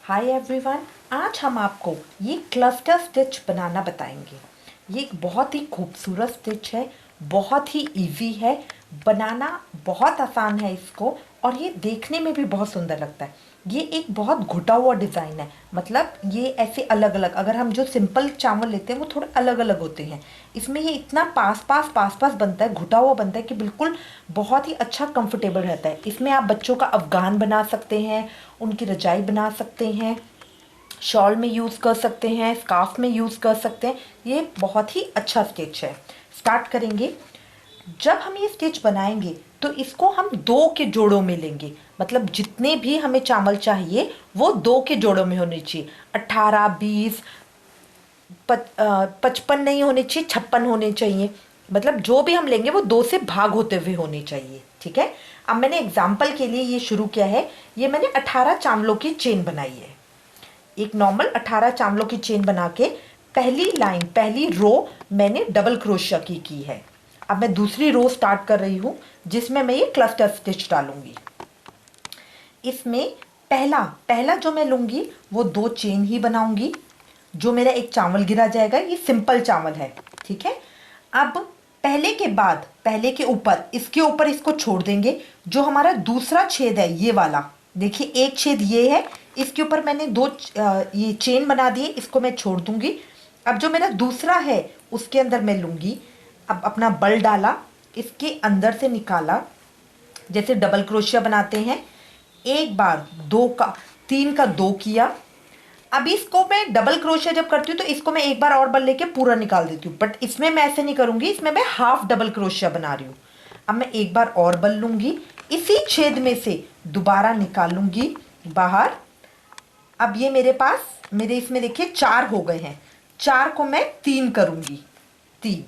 Hi everyone, आज हम आपको ये क्लस्टर स्टिच बनाना बताएंगे। ये एक बहुत ही खूबसूरत स्टिच है, बहुत ही इजी है, बनाना बहुत आसान है इसको, और ये देखने में भी बहुत सुंदर लगता है। ये एक बहुत घुटा हुआ डिज़ाइन है, मतलब ये ऐसे अलग अलग, अगर हम जो सिंपल चावल लेते हैं वो थोड़े अलग अलग होते हैं। इसमें ये इतना पास पास बनता है, घुटा हुआ बनता है कि बिल्कुल बहुत ही अच्छा कंफर्टेबल रहता है। इसमें आप बच्चों का अफगान बना सकते हैं, उनकी रजाई बना सकते हैं, शॉल में यूज़ कर सकते हैं, स्कार्फ में यूज़ कर सकते हैं। ये बहुत ही अच्छा स्टिच है। स्टार्ट करेंगे। जब हम ये स्टिच बनाएंगे तो इसको हम दो के जोड़ों में लेंगे, मतलब जितने भी हमें चावल चाहिए वो दो के जोड़ों में होने चाहिए। 18, 20, 55 नहीं होने चाहिए, 56 होने चाहिए। मतलब जो भी हम लेंगे वो दो से भाग होते हुए होने चाहिए। ठीक है। अब मैंने एग्जाम्पल के लिए ये शुरू किया है। ये मैंने 18 चावलों की चेन बनाई है। एक नॉर्मल 18 चावलों की चेन बना के पहली लाइन, पहली रो मैंने डबल क्रोशिया की है। अब मैं दूसरी रो स्टार्ट कर रही हूँ जिसमें मैं ये क्लस्टर स्टिच डालूंगी। इसमें पहला पहला जो मैं लूंगी वो दो चेन ही बनाऊंगी। जो मेरा एक चावल गिरा जाएगा, ये सिंपल चावल है। ठीक है। अब पहले के बाद, पहले के ऊपर, इसके ऊपर इसको छोड़ देंगे। जो हमारा दूसरा छेद है ये वाला, देखिए एक छेद ये है, इसके ऊपर मैंने ये चेन बना दिए, इसको मैं छोड़ दूंगी। अब जो मेरा दूसरा है उसके अंदर मैं लूंगी। अब अपना बल डाला, इसके अंदर से निकाला, जैसे डबल क्रोशिया बनाते हैं। एक बार दो का, तीन का दो किया। अब इसको मैं डबल क्रोशिया जब करती हूँ तो इसको मैं एक बार और बल लेके पूरा निकाल देती हूँ, बट इसमें मैं ऐसे नहीं करूंगी, इसमें मैं हाफ डबल क्रोशिया बना रही हूँ। अब मैं एक बार और बल लूंगी, इसी छेद में से दोबारा निकालूंगी बाहर। अब ये मेरे पास, मेरे इसमें देखिए चार हो गए हैं, चार को मैं तीन करूंगी, तीन।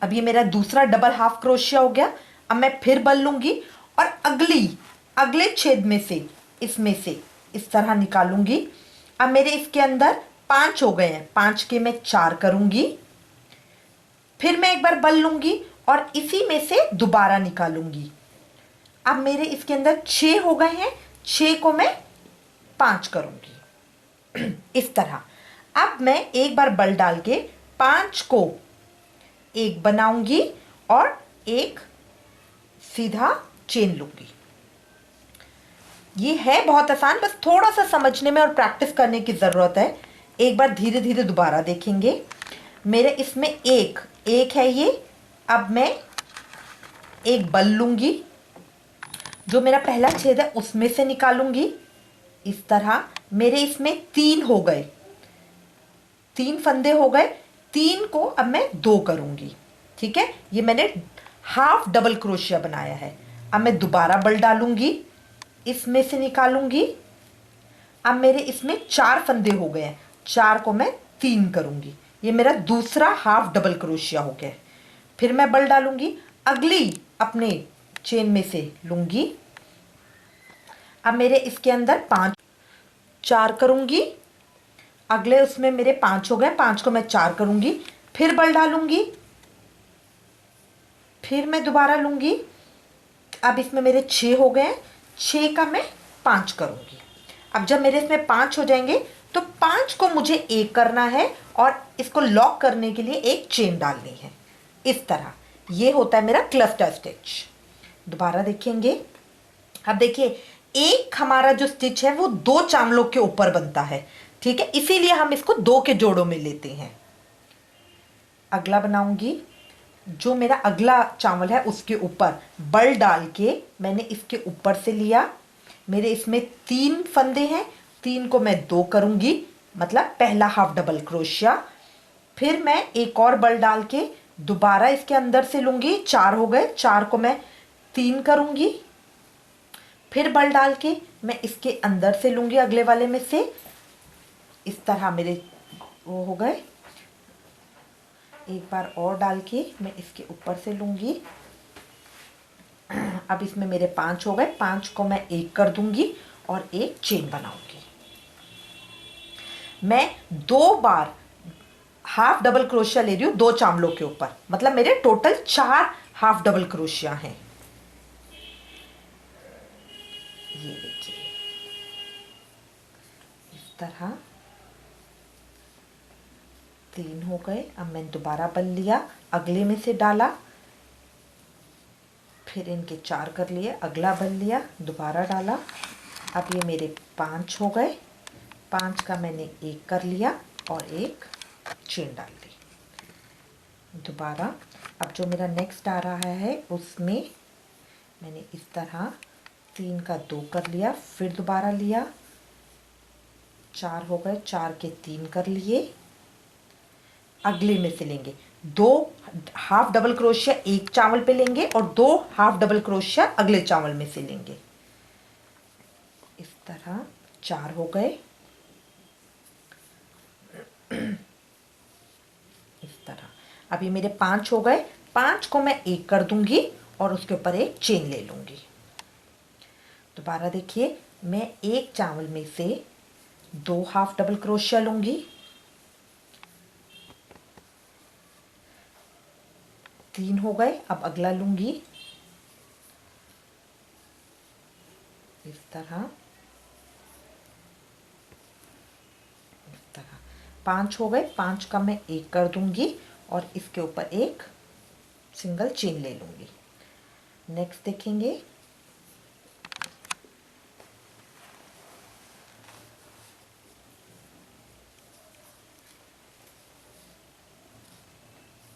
अब ये मेरा दूसरा डबल हाफ क्रोशिया हो गया। अब मैं फिर बल लूंगी और अगले छेद में से, इसमें से इस तरह निकालूंगी। अब मेरे इसके अंदर पांच हो गए हैं, पांच के मैं चार करूंगी। फिर मैं एक बार बल लूंगी और इसी में से दोबारा निकालूंगी। अब मेरे इसके अंदर छह हो गए हैं, छह को मैं पांच करूंगी इस तरह। अब मैं एक बार बल डाल के पांच को एक बनाऊंगी और एक सीधा चेन लूंगी। ये है बहुत आसान, बस थोड़ा सा समझने में और प्रैक्टिस करने की ज़रूरत है। एक बार धीरे धीरे दोबारा देखेंगे। मेरे इसमें एक एक है ये। अब मैं एक बल लूंगी, जो मेरा पहला छेद है उसमें से निकालूंगी इस तरह। मेरे इसमें तीन हो गए, तीन फंदे हो गए। तीन को अब मैं दो करूंगी। ठीक है। ये मैंने हाफ डबल क्रोशिया बनाया है। अब मैं दोबारा बल डालूंगी, इसमें से निकालूंगी। अब मेरे इसमें चार फंदे हो गए हैं, चार को मैं तीन करूंगी। ये मेरा दूसरा हाफ डबल क्रोशिया हो गया। फिर मैं बल डालूंगी, अगली अपने चेन में से लूंगी। अब मेरे इसके अंदर पांच, चार करूंगी। अगले उसमें मेरे पांच हो गए, पांच को मैं चार करूंगी। फिर बल डालूंगी, फिर मैं दोबारा लूंगी। अब इसमें मेरे छः हो गए, छः का मैं पाँच करूँगी। अब जब मेरे इसमें पाँच हो जाएंगे तो पाँच को मुझे एक करना है और इसको लॉक करने के लिए एक चेन डालनी है इस तरह। ये होता है मेरा क्लस्टर स्टिच। दोबारा देखेंगे। अब देखिए, एक हमारा जो स्टिच है वो दो चावलों के ऊपर बनता है। ठीक है, इसीलिए हम इसको दो के जोड़ों में लेते हैं। अगला बनाऊंगी। जो मेरा अगला चावल है उसके ऊपर बल डाल के मैंने इसके ऊपर से लिया। मेरे इसमें तीन फंदे हैं, तीन को मैं दो करूंगी, मतलब पहला हाफ डबल क्रोशिया। फिर मैं एक और बल डाल के दोबारा इसके अंदर से लूंगी, चार हो गए, चार को मैं तीन करूंगी। फिर बल डाल के मैं इसके अंदर से लूंगी, अगले वाले में से इस तरह। मेरे वो हो गए। एक बार और डाल के मैं इसके ऊपर से लूंगी। अब इसमें मेरे पांच हो गए, पांच को मैं एक कर दूंगी और एक चेन बनाऊंगी। मैं दो बार हाफ डबल क्रोशिया ले रही हूँ दो चावलों के ऊपर, मतलब मेरे टोटल चार हाफ डबल क्रोशिया हैं। ये देखिए, तरह 3 हो गए। अब मैंने दोबारा बल लिया, अगले में से डाला, फिर इनके 4 कर लिए, अगला बल लिया, दोबारा डाला। अब ये मेरे 5 हो गए। 5 का मैंने 1 कर लिया और एक चेन डाल दी। दोबारा अब जो मेरा नेक्स्ट आ रहा है उसमें मैंने इस तरह 3 का 2 कर लिया, फिर दोबारा लिया, 4 हो गए, 4 के 3 कर लिए। अगले में से लेंगे 2 हाफ डबल क्रोशिया एक चावल पे लेंगे और 2 हाफ डबल क्रोशिया अगले चावल में से लेंगे। इस तरह 4 हो गए। इस तरह अब ये मेरे 5 हो गए। 5 को मैं 1 कर दूंगी और उसके ऊपर एक चेन ले लूंगी। दोबारा देखिए, मैं एक चावल में से 2 हाफ डबल क्रोशिया लूंगी, 3 हो गए। अब अगला लूंगी, इस तरह 5 हो गए। 5 का मैं 1 कर दूंगी और इसके ऊपर एक सिंगल चेन ले लूंगी। नेक्स्ट देखेंगे,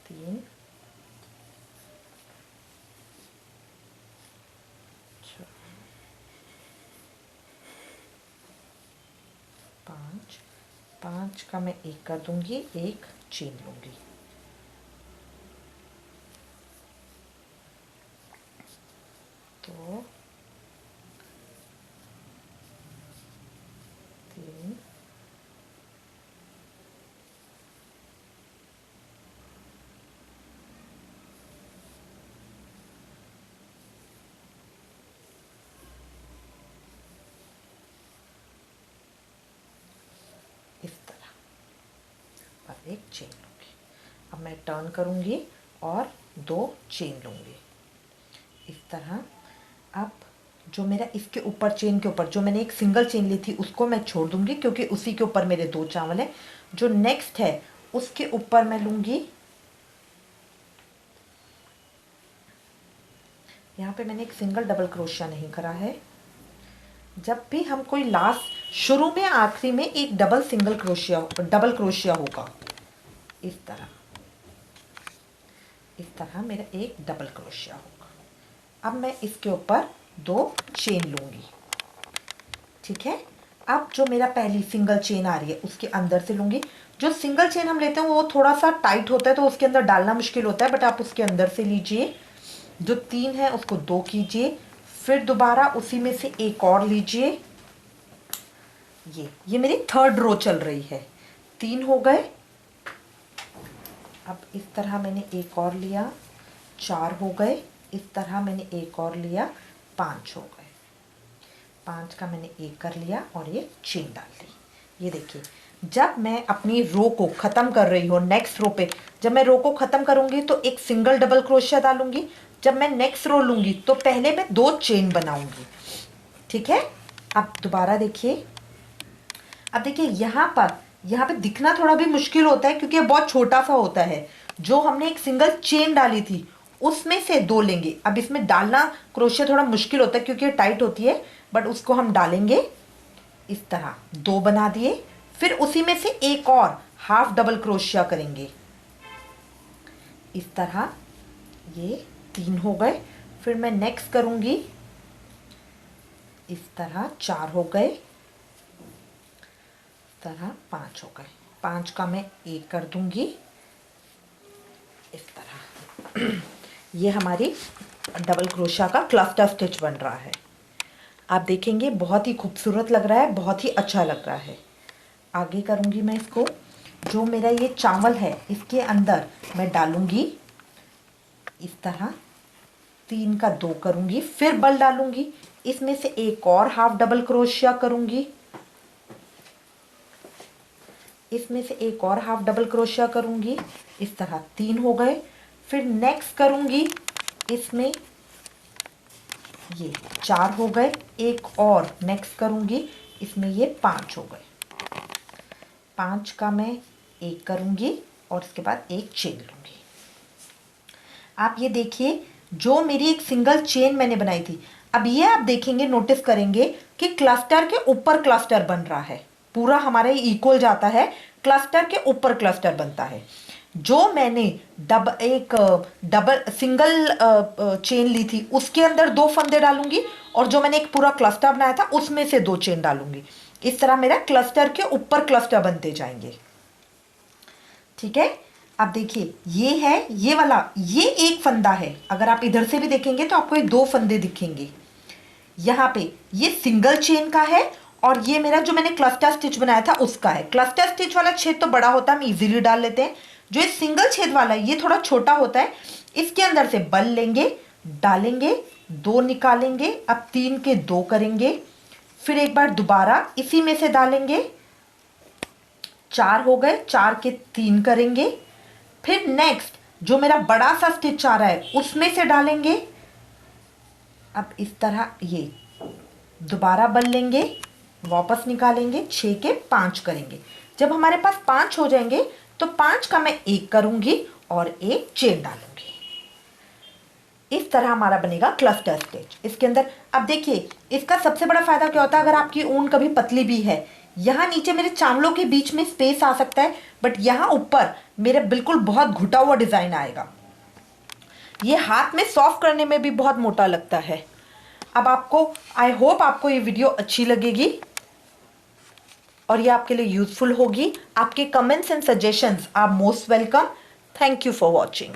तीन, 5, 5 का मैं 1 कर दूंगी, एक चेन लूंगी। तो 3, इस तरह और एक चेन लूंगी। अब मैं टर्न करूंगी और 2 चेन लूंगी इस तरह। अब जो मेरा इसके ऊपर चेन के ऊपर जो मैंने एक सिंगल चेन ली थी उसको मैं छोड़ दूंगी क्योंकि उसी के ऊपर मेरे 2 चावल हैं। जो नेक्स्ट है उसके ऊपर मैं लूंगी, यहाँ पे मैंने एक सिंगल डबल क्रोशिया नहीं करा है। जब भी हम कोई लास्ट शुरू में आखिरी में एक डबल क्रोशिया होगा। इस तरह मेरा एक डबल क्रोशिया होगा। अब मैं इसके ऊपर 2 चेन लूंगी, ठीक है। अब जो मेरा पहली सिंगल चेन आ रही है उसके अंदर से लूंगी। जो सिंगल चेन हम लेते हैं वो थोड़ा सा टाइट होता है तो उसके अंदर डालना मुश्किल होता है, बट आप उसके अंदर से लीजिए। जो 3 है उसको 2 कीजिए, फिर दोबारा उसी में से एक और लीजिए। ये मेरी 3rd रो चल रही है। 3 हो गए। अब इस तरह मैंने एक और लिया, 4 हो गए। इस तरह मैंने एक और लिया, 5 हो गए। 5 का मैंने 1 कर लिया और ये चेन डाल दी। ये देखिए, जब मैं अपनी रो को ख़त्म कर रही हूँ, नेक्स्ट रो पे जब मैं रो को ख़त्म करूँगी तो एक सिंगल डबल क्रोशिया डालूंगी। जब मैं नेक्स्ट रो लूँगी तो पहले मैं 2 चेन बनाऊंगी, ठीक है। अब दोबारा देखिए, अब देखिए यहाँ पे दिखना थोड़ा भी मुश्किल होता है क्योंकि ये बहुत छोटा सा होता है। जो हमने एक सिंगल चेन डाली थी उसमें से 2 लेंगे। अब इसमें डालना क्रोशिया थोड़ा मुश्किल होता है क्योंकि ये टाइट होती है, बट उसको हम डालेंगे। इस तरह 2 बना दिए, फिर उसी में से एक और हाफ डबल क्रोशिया करेंगे। इस तरह ये 3 हो गए। फिर मैं नेक्स्ट करूंगी, इस तरह 4 हो गए, इस तरह 5 हो गए। 5 का मैं 1 कर दूंगी, इस तरह। ये हमारी डबल क्रोशिया का क्लस्टर स्टिच बन रहा है। आप देखेंगे बहुत ही खूबसूरत लग रहा है, बहुत ही अच्छा लग रहा है। आगे करूंगी मैं इसको। जो मेरा ये चावल है इसके अंदर मैं डालूंगी, इस तरह 3 का 2 करूंगी, फिर बल डालूंगी। इसमें से एक और हाफ डबल क्रोशिया करूंगी, इसमें से एक और हाफ डबल क्रोशिया करूंगी। इस तरह 3 हो गए। फिर नेक्स्ट करूंगी, इसमें ये 4 हो गए। एक और नेक्स्ट करूंगी, इसमें ये 5 हो गए। 5 का मैं एक करूँगी और इसके बाद एक चेन लूँगी। आप ये देखिए, जो मेरी एक सिंगल चेन मैंने बनाई थी, अब ये आप देखेंगे, नोटिस करेंगे कि क्लस्टर के ऊपर क्लस्टर बन रहा है, पूरा हमारा इक्वल जाता है, क्लस्टर के ऊपर क्लस्टर बनता है। जो मैंने डबल सिंगल चेन ली थी उसके अंदर 2 फंदे डालूंगी, और जो मैंने एक पूरा क्लस्टर बनाया था उसमें से 2 चेन डालूंगी। इस तरह मेरा क्लस्टर के ऊपर क्लस्टर बनते जाएंगे। ठीक है, अब देखिए ये है, ये वाला, ये एक फंदा है। अगर आप इधर से भी देखेंगे तो आपको ये 2 फंदे दिखेंगे। यहाँ पे ये सिंगल चेन का है, और ये मेरा जो मैंने क्लस्टर स्टिच बनाया था उसका है। क्लस्टर स्टिच वाला छेद तो बड़ा होता है, हम इजीली डाल लेते हैं। जो ये सिंगल छेद वाला है ये थोड़ा छोटा होता है। इसके अंदर से बल लेंगे, डालेंगे, 2 निकालेंगे, अब 3 के 2 करेंगे, फिर एक बार दोबारा इसी में से डालेंगे, 4 हो गए, 4 के 3 करेंगे, फिर नेक्स्ट जो मेरा बड़ा सा स्टिच आ रहा है उसमें से डालेंगे। अब इस तरह ये दोबारा बल लेंगे, वापस निकालेंगे, 6 के 5 करेंगे। जब हमारे पास 5 हो जाएंगे तो 5 का मैं 1 करूंगी और एक चेन डालूंगी। इस तरह हमारा बनेगा क्लस्टर स्टिच। इसके अंदर अब देखिए, इसका सबसे बड़ा फायदा क्या होता है, अगर आपकी ऊन कभी पतली भी है, यहाँ नीचे मेरे चांवलों के बीच में स्पेस आ सकता है, बट यहाँ ऊपर मेरे बिल्कुल बहुत घुटा हुआ डिजाइन आएगा। ये हाथ में सॉफ्ट करने में भी बहुत मोटा लगता है। अब आपको, आई होप आपको ये वीडियो अच्छी लगेगी और ये आपके लिए यूजफुल होगी। आपके comments and suggestions are most welcome. Thank you for watching.